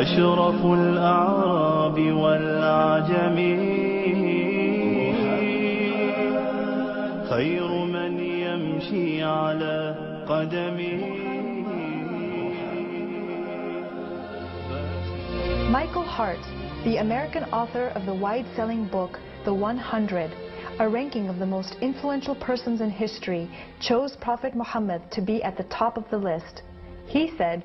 أشرف الأعراب والعجم خير من يمشي على قدمه. Michael Hart, the American author of the wide-selling book The 100, a ranking of the most influential persons in history, chose Prophet Muhammad to be at the top of the list. He said,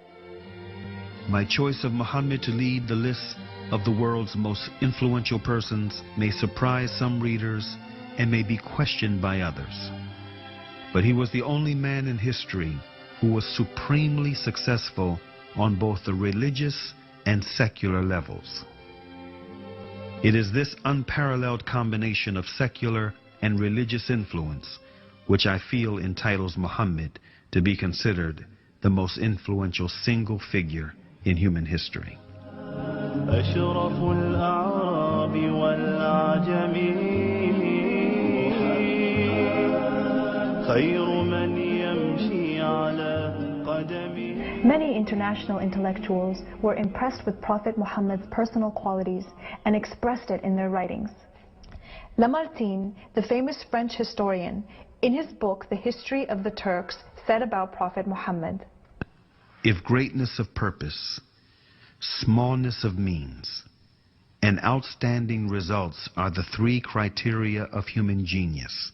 "My choice of Muhammad to lead the list of the world's most influential persons may surprise some readers and may be questioned by others. But he was the only man in history who was supremely successful on both the religious and secular levels. It is this unparalleled combination of secular and religious influence which I feel entitles Muhammad to be considered the most influential single figure in human history." أشرف الأعراب والعجم خير من يمشي على قدمه. Many international intellectuals were impressed with Prophet Muhammad's personal qualities and expressed it in their writings. Lamartine, the famous French historian, in his book The History of the Turks, said about Prophet Muhammad, "If greatness of purpose, smallness of means, and outstanding results are the three criteria of human genius,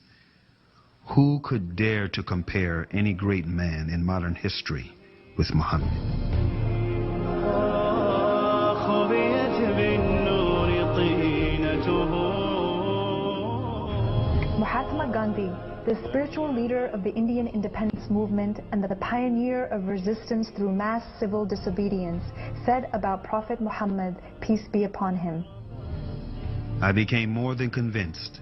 who could dare to compare any great man in modern history with Muhammad?" Mahatma Gandhi, the spiritual leader of the Indian independence movement and the pioneer of resistance through mass civil disobedience, said about Prophet Muhammad, peace be upon him, "I became more than convinced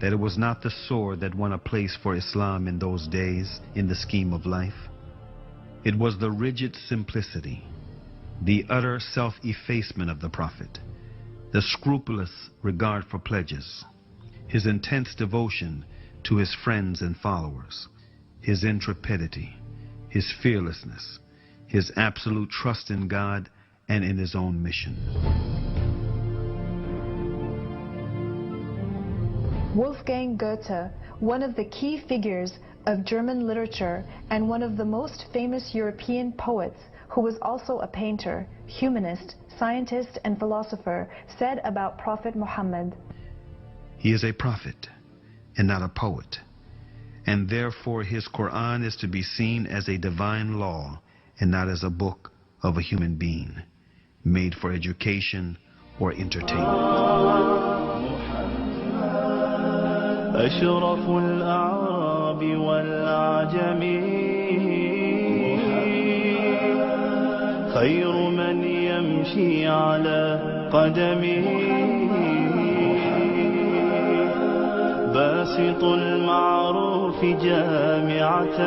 that it was not the sword that won a place for Islam in those days in the scheme of life. It was the rigid simplicity, the utter self-effacement of the Prophet, the scrupulous regard for pledges, his intense devotion to his friends and followers, his intrepidity, his fearlessness, his absolute trust in God and in his own mission." Wolfgang Goethe, one of the key figures of German literature and one of the most famous European poets, who was also a painter, humanist, scientist, and philosopher, said about Prophet Muhammad, "He is a prophet and not a poet, and therefore his Quran is to be seen as a divine law and not as a book of a human being, made for education or entertainment." أشرف الأعراب والعجم خير من يمشي على قدمه باسط المعروف جامعة